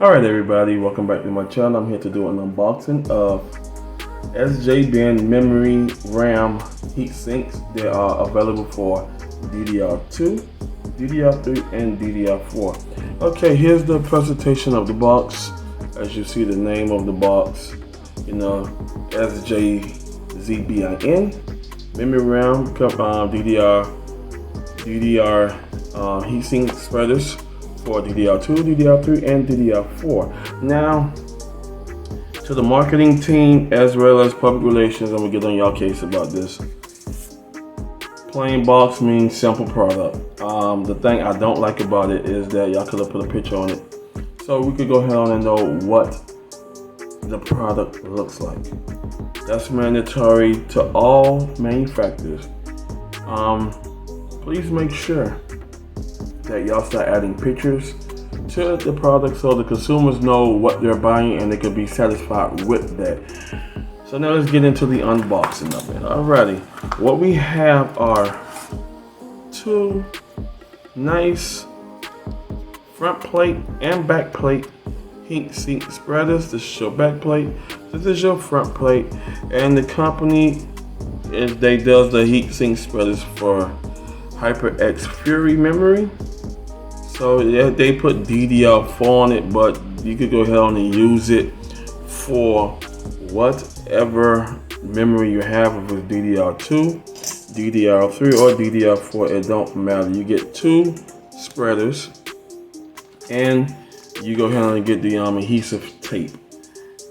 Alright everybody, welcome back to my channel. I'm here to do an unboxing of SJZBIN memory RAM heat sinks. They are available for DDR2, DDR3, and DDR4. Okay, here's the presentation of the box. As you see, the name of the box, SJZBIN memory RAM, DDR heatsink spreaders for DDR2, DDR3, and DDR4. Now, to the marketing team as well as public relations, I'm gonna get on y'all case about this. Plain box means simple product. The thing I don't like about it is that y'all could have put a picture on it, so we could go ahead on and know what the product looks like. That's mandatory to all manufacturers. Please make sure that y'all start adding pictures to the product so the consumers know what they're buying and they can be satisfied with that. So now let's get into the unboxing of it. Alrighty, what we have are two nice front plate and back plate heat sink spreaders. This is your back plate, this is your front plate, and the company does the heat sink spreaders for HyperX Fury memory. So they put DDR4 on it, but you could go ahead on and use it for whatever memory you have. If it's DDR2, DDR3, or DDR4, it don't matter. You get two spreaders, and you go ahead and get the adhesive tape.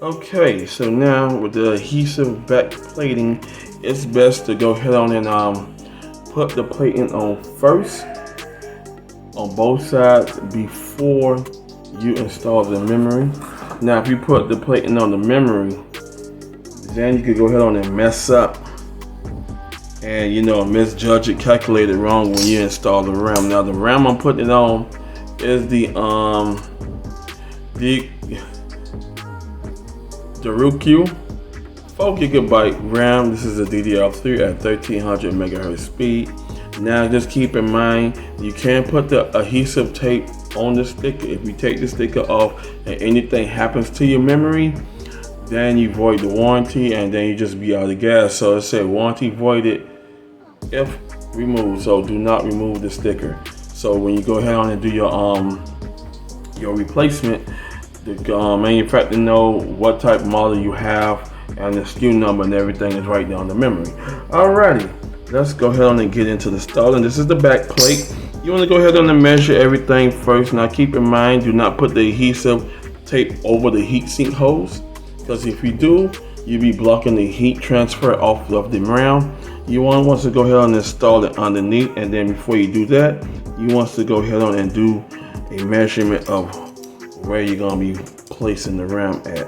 Okay, so now with the adhesive back plating, it's best to go ahead on and put the plating on first on both sides before you install the memory. Now if you put the plating on the memory, then you could go ahead on and mess up and misjudge it, calculate it wrong when you install the RAM. Now the RAM I'm putting it on is the Roku 4GB RAM. This is a DDR3 at 1300 megahertz speed. Now just keep in mind, you can put the adhesive tape on the sticker. If you take the sticker off and anything happens to your memory, then you void the warranty and then you just be out of gas. So it said warranty voided if removed. So do not remove the sticker. So when you go ahead on and do your replacement, the manufacturer know what type of model you have, and the SKU number and everything is right there on the memory. Alrighty, let's go ahead on and get into the installing. This is the back plate. You want to go ahead on and measure everything first. Now keep in mind, do not put the adhesive tape over the heatsink hose, because if you do, you'll be blocking the heat transfer off of the RAM. You want to go ahead and install it underneath, and then before you do that, you want to go ahead on and do a measurement of where you're going to be placing the RAM at.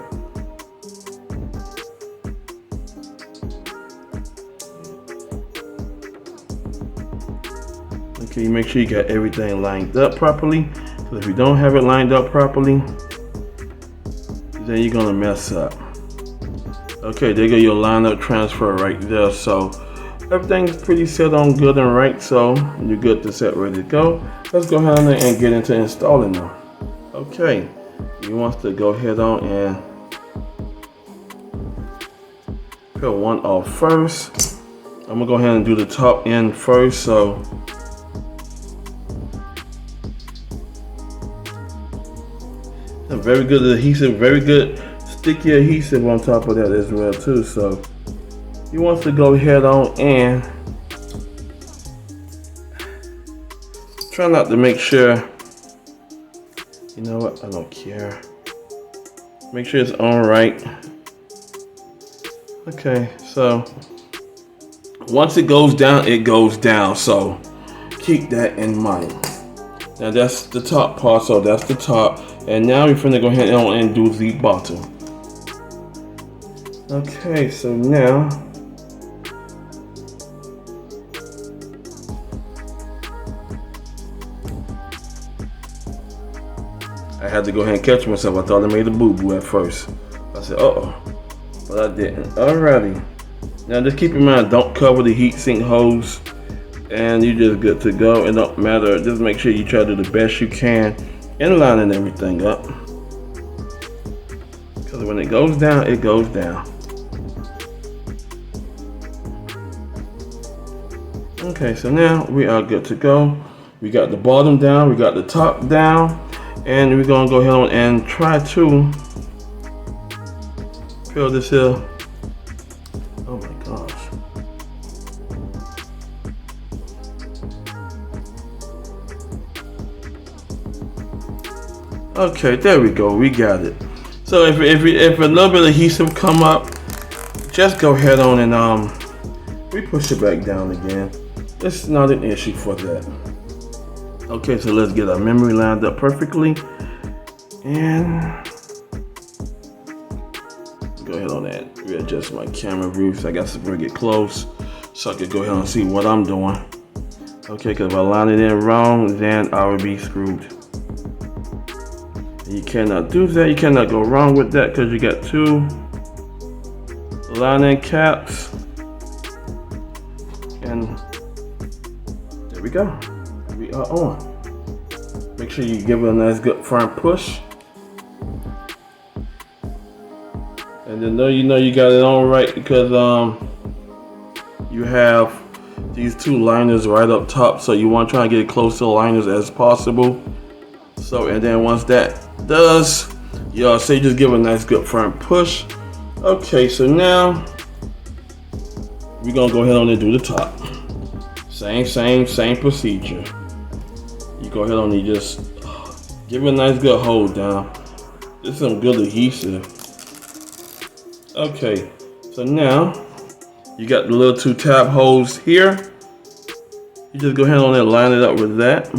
Okay, make sure you got everything lined up properly. So if you don't have it lined up properly, then you're gonna mess up. Okay, there go your lineup transfer right there. So everything's pretty set on good and right. So you're good to set, ready to go. Let's go ahead and get into installing now. Okay, you want to go ahead on and put one off first. I'm gonna go ahead and do the top end first. So very good adhesive, very good sticky adhesive on top of that as well too. So you want to go ahead on and try not to make sure, you know what, I don't care. Make sure it's on right. Okay, so once it goes down, it goes down. So keep that in mind. Now that's the top part, so that's the top. And now we're finna go ahead and do the bottom. Okay, so now I had to go ahead and catch myself. I thought I made a boo-boo at first. I said, uh-oh, but I didn't. Alrighty. Now just keep in mind, don't cover the heatsink hose, and you're just good to go. It don't matter. Just make sure you try to do the best you can in lining everything up. So when it goes down, it goes down. Okay, so now we are good to go. We got the bottom down, we got the top down, and we're gonna go ahead on and try to fill this here. Oh my gosh. Okay, there we go, we got it. So if a little bit of adhesive come up, just go ahead on and we push it back down again. It's not an issue for that. Okay, so let's get our memory lined up perfectly. And go ahead on that. Readjust my camera view, so I got to bring it close so I can go ahead and see what I'm doing. Okay, because if I line it in wrong, then I will be screwed. You cannot do that. You cannot go wrong with that because you got two line-in caps. And there we go. We are on. Make sure you give it a nice good firm push. And then you know you got it on right because you have these two liners right up top, so you want to try and get it close to the liners as possible. So, and then once that does, y'all say just give it a nice good firm push. Okay, so now we're gonna go ahead on and do the top. Same procedure. You go ahead on and just give it a nice good hold down. This is some good adhesive. Okay, so now you got the little two tab holes here. You just go ahead on and line it up with that.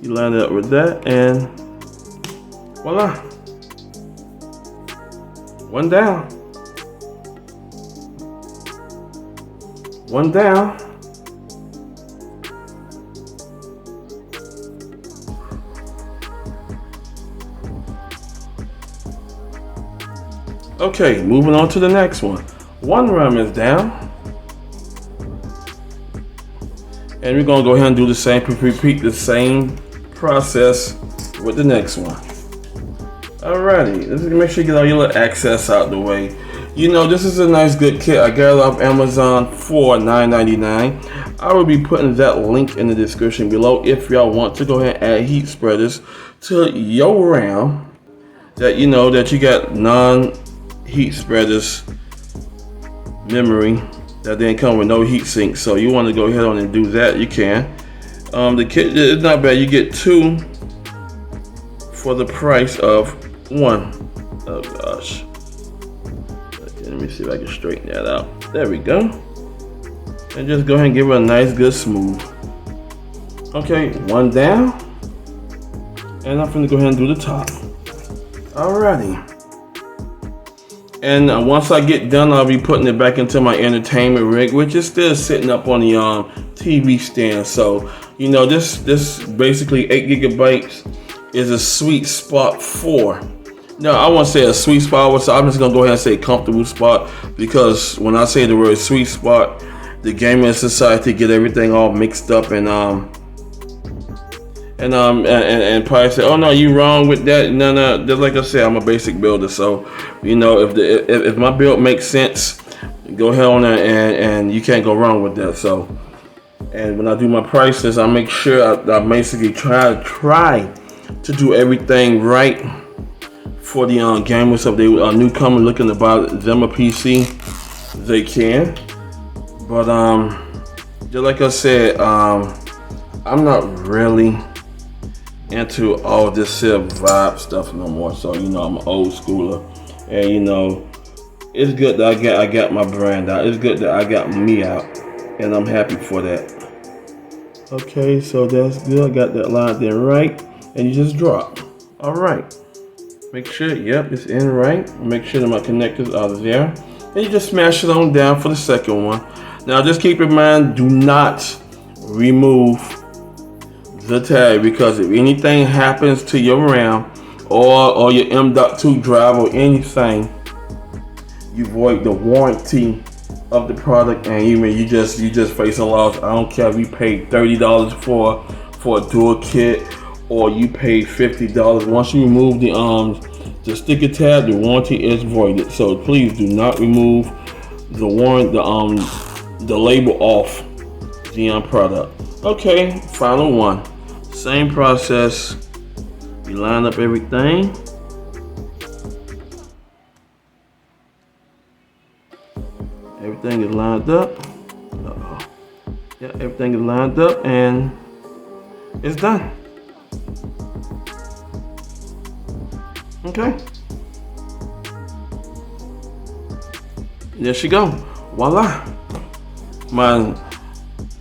You line it up with that and voila. One down. One down. Okay, moving on to the next one. One run is down. And we're gonna go ahead and do the same, repeat the same process with the next one. Alrighty, let's make sure you get all your little access out the way. You know, this is a nice good kit. I got it off Amazon for $9.99. I will be putting that link in the description below if y'all want to go ahead and add heat spreaders to your RAM. That you know that you got non-heat spreaders memory that didn't come with no heat sink. So you want to go ahead on and do that, you can. The kit is not bad. You get two for the price of one. Oh gosh. Okay, let me see if I can straighten that out. There we go. And just go ahead and give it a nice good smooth. Okay, one down. And I'm gonna go ahead and do the top. Alrighty. And once I get done, I'll be putting it back into my entertainment rig, which is still sitting up on the TV stand. So, you know, this basically 8 gigabytes is a sweet spot for. No, I won't say a sweet spot, so I'm just gonna go ahead and say comfortable spot, because when I say the word sweet spot, the gaming society get everything all mixed up and probably say, oh no, you wrong with that. No, just like I said, I'm a basic builder, so you know if my build makes sense, go ahead on and you can't go wrong with that. So, and when I do my prices, I make sure I basically try to do everything right for the gamers. If they are newcomer looking to buy them a PC, they can. But just like I said, I'm not really into all this vibe stuff no more. So you know, I'm an old schooler, and you know, it's good that I got my brand out. It's good that I got me out, and I'm happy for that. Okay, so that's good. I got that line in right, and you just drop. All right, make sure, yep, it's in right. Make sure that my connectors are there, and you just smash it on down for the second one. Now just keep in mind, do not remove the tag, because if anything happens to your RAM or your M.2 drive or anything, you void the warranty of the product, and even you just face a loss. I don't care if you paid $30 for a dual kit or you pay $50. Once you remove the sticker tab, the warranty is voided. So please do not remove the label off the product. Okay, final one. Same process. We line up everything. Everything is lined up. Yeah, everything is lined up and it's done. Okay. There she go. Voila. My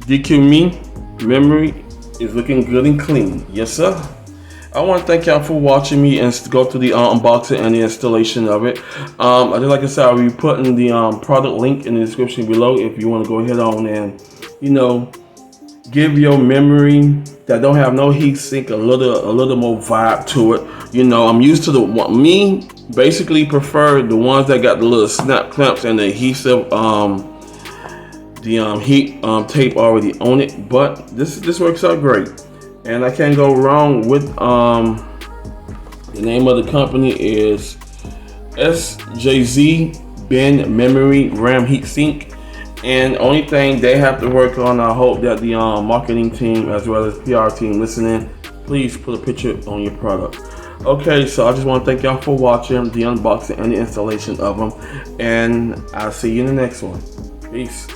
DQ memory is looking good and clean. Yes, sir. I want to thank y'all for watching me and go through the unboxing and the installation of it. I just like I said, I'll be putting the product link in the description below if you want to go ahead on and, you know, give your memory that don't have no heat sink a little more vibe to it. You know, I'm used to me basically prefer the ones that got the little snap clamps and the adhesive heat tape already on it, but this works out great, and I can't go wrong with the name of the company is SJZBIN memory RAM heatsink. And only thing they have to work on, I hope that the marketing team as well as PR team listening, please put a picture on your product. Okay, so I just want to thank y'all for watching the unboxing and the installation of them, and I'll see you in the next one. Peace.